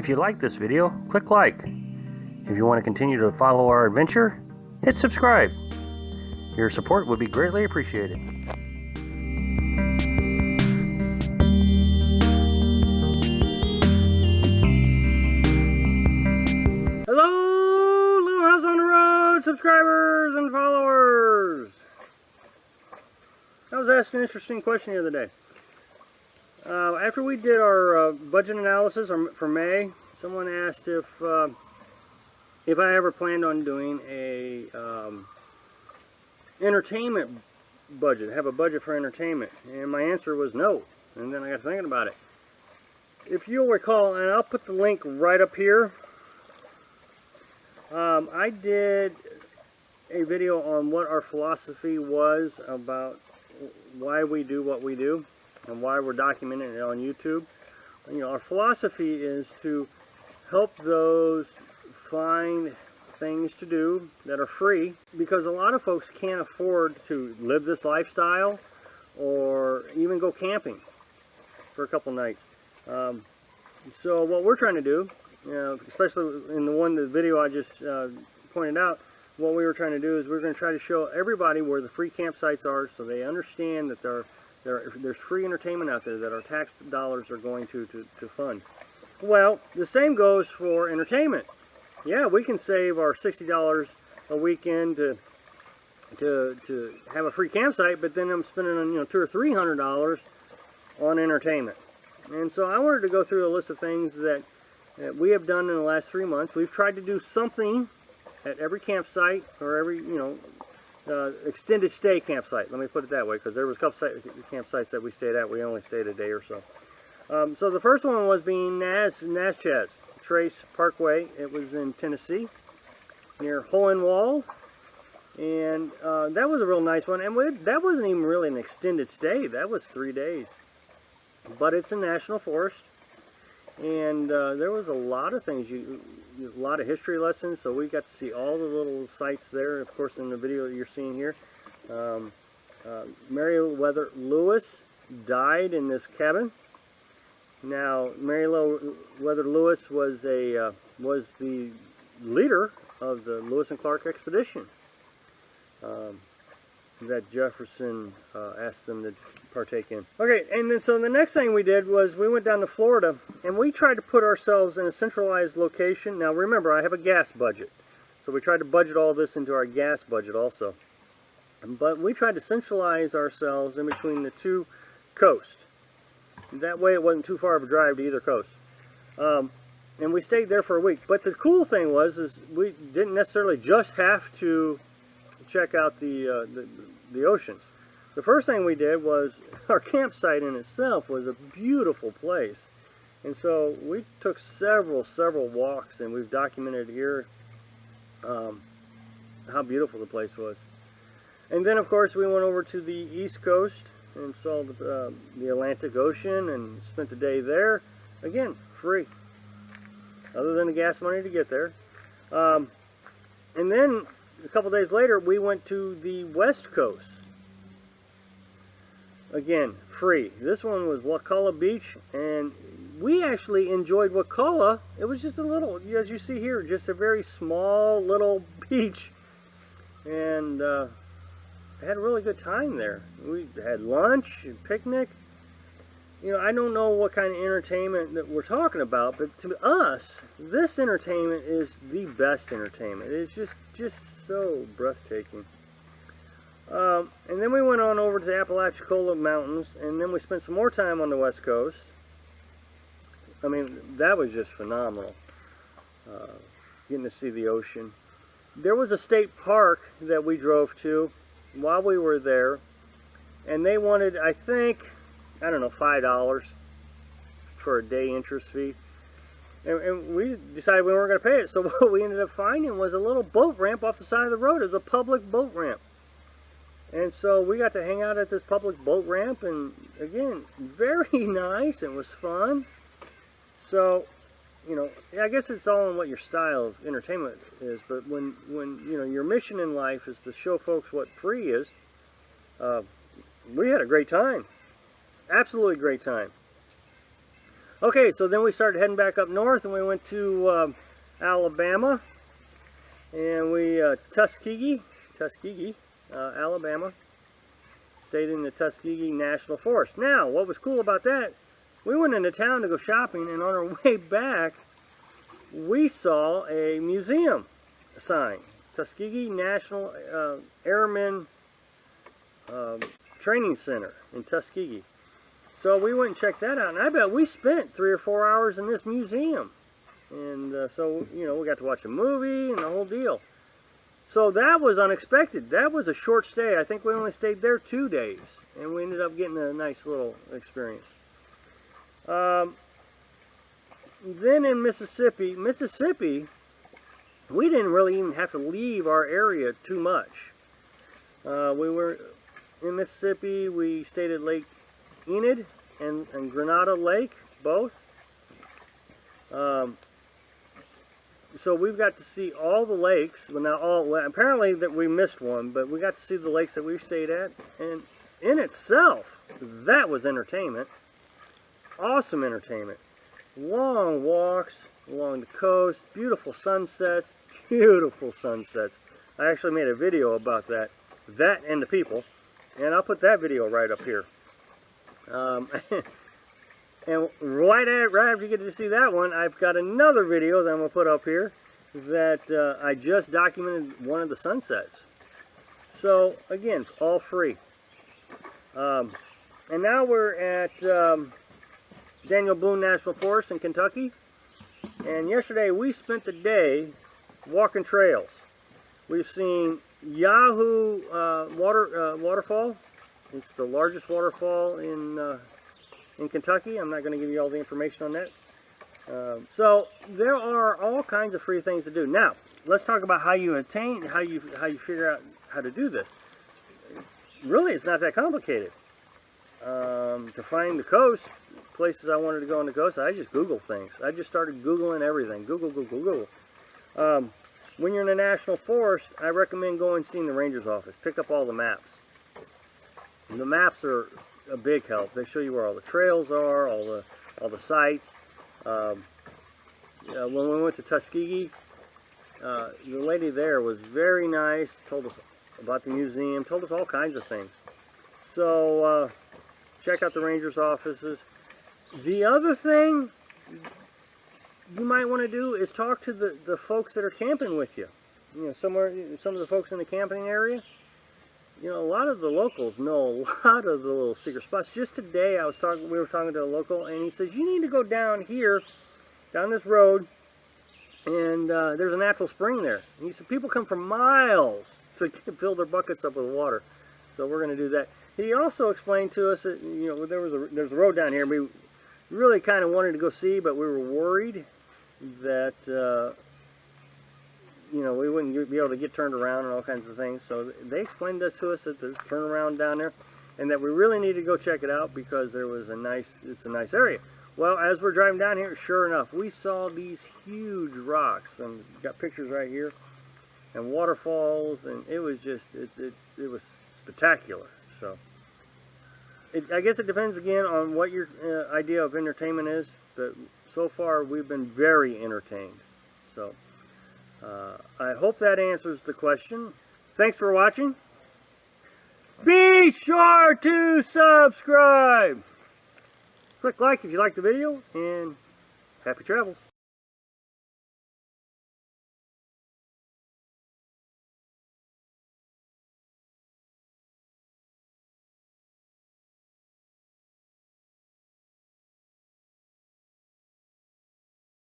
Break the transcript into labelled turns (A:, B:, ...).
A: If you like this video, click like. If you want to continue to follow our adventure, hit subscribe. Your support would be greatly appreciated. Hello, Little House on the Road subscribers and followers. I was asked an interesting question the other day. After we did our budget analysis for May, someone asked if I ever planned on doing a entertainment budget, have a budget for entertainment, and my answer was no. And then I got thinking about it. If you'll recall, and I'll put the link right up here, I did a video on what our philosophy was about why we do what we do and why we're documenting it on YouTube. You know, our philosophy is to help those find things to do that are free, because a lot of folks can't afford to live this lifestyle or even go camping for a couple nights. So what we're trying to do, especially in the video I just pointed out, what we were trying to do is we're going to try to show everybody where the free campsites are, so they understand that there's free entertainment out there that our tax dollars are going to fund. Well, the same goes for entertainment. Yeah, we can save our $60 a weekend to have a free campsite, but then I'm spending $200 or $300 on entertainment. And so I wanted to go through a list of things that we have done in the last 3 months. We've tried to do something at every campsite, or every extended stay campsite. Let me put it that way, because there was a couple campsites that we stayed at. We only stayed a day or so. So the first one was being Natchez Trace Parkway. It was in Tennessee, near Hohenwald, and that was a real nice one. And that wasn't even really an extended stay. That was 3 days. But it's a national forest, and there was a lot of things, a lot of history lessons. So we got to see all the little sites there. Of course, in the video you're seeing here, Meriwether Lewis died in this cabin. Now, Meriwether Lewis was the leader of the Lewis and Clark expedition that Jefferson asked them to partake in. Okay, and then so the next thing we did was we went down to Florida, and we tried to put ourselves in a centralized location. Now remember, I have a gas budget, so we tried to budget all this into our gas budget also. But we tried to centralize ourselves in between the two coasts. That way it wasn't too far of a drive to either coast. And we stayed there for a week. But the cool thing was we didn't necessarily just have to check out the oceans. The first thing we did was, our campsite in itself was a beautiful place. And so we took several walks, and we've documented here how beautiful the place was. And then of course we went over to the East Coast and saw the Atlantic Ocean and spent the day there. Again, free, other than the gas money to get there. And then a couple days later we went to the West Coast. Again, free. This one was Wakulla Beach, and we actually enjoyed Wakulla. It was just a little, as you see here, just a very small little beach, and I had a really good time there. We had lunch and picnic. I don't know what kind of entertainment that we're talking about, but to us, this entertainment is the best entertainment. It's just so breathtaking. And then we went on over to the Apalachicola Mountains, and then we spent some more time on the West Coast. I mean, that was just phenomenal, getting to see the ocean. There was a state park that we drove to while we were there, and they wanted, I think, I don't know, $5 for a day interest fee. And we decided we weren't going to pay it, so what we ended up finding was a little boat ramp off the side of the road. It was a public boat ramp. And so we got to hang out at this public boat ramp, and again, very nice. It was fun. So, I guess it's all in what your style of entertainment is, but when your mission in life is to show folks what free is, we had a great time. Absolutely great time. Okay, so then we started heading back up north, and we went to Alabama, and we Tuskegee, Alabama. Stayed in the Tuskegee National Forest. Now, what was cool about that, we went into town to go shopping, and on our way back, we saw a museum sign, Tuskegee National Airmen Training Center in Tuskegee. So we went and checked that out, and I bet we spent 3 or 4 hours in this museum. And so, you know, we got to watch a movie and the whole deal. So that was unexpected. That was a short stay. I think we only stayed there 2 days, and we ended up getting a nice little experience. Then in Mississippi, we didn't really even have to leave our area too much. We were in Mississippi. We stayed at Lake Enid and Grenada Lake, both. So we've got to see all the lakes. Well, now apparently that we missed one, but we got to see the lakes that we stayed at, and in itself, that was entertainment. Awesome entertainment. Long walks along the coast, beautiful sunsets, beautiful sunsets. I actually made a video about that and the people, and I'll put that video right up here. And right after you get to see that one, I've got another video that I'm going to put up here that I just documented one of the sunsets. So, again, all free. And now we're at Daniel Boone National Forest in Kentucky. And yesterday we spent the day walking trails. We've seen Yahoo waterfall. It's the largest waterfall in Kentucky. I'm not going to give you all the information on that. So there are all kinds of free things to do. Now, let's talk about how you attain, how you figure out how to do this. Really, it's not that complicated. To find the coast, places I wanted to go on the coast, I just Google things. I just started Googling everything. Google. When you're in a national forest, I recommend going and seeing the ranger's office. Pick up all the maps. The maps are a big help. They show you where all the trails are, all the sites. When we went to Tuskegee, the lady there was very nice, told us about the museum, told us all kinds of things. So check out the ranger's offices. The other thing you might want to do is talk to the folks that are camping with you. You know, some of the folks in the camping area. You know, a lot of the locals know a lot of the little secret spots. Just today, we were talking to a local, and he says, you need to go down here, down this road, and there's a natural spring there. And he said, people come from miles to fill their buckets up with water. So we're going to do that. He also explained to us that, you know, there's a road down here we really kind of wanted to go see, but we were worried that you know, we wouldn't be able to get turned around and all kinds of things. So they explained that to us, that there's turnaround down there, and that we really need to go check it out because it's a nice area. Well, as we're driving down here, sure enough, we saw these huge rocks, and we've got pictures right here, and waterfalls, and it was just, it was spectacular. So I guess it depends again on what your idea of entertainment is, but so far we've been very entertained. So I hope that answers the question. Thanks for watching. Be sure to subscribe. Click like if you liked the video, and happy travels.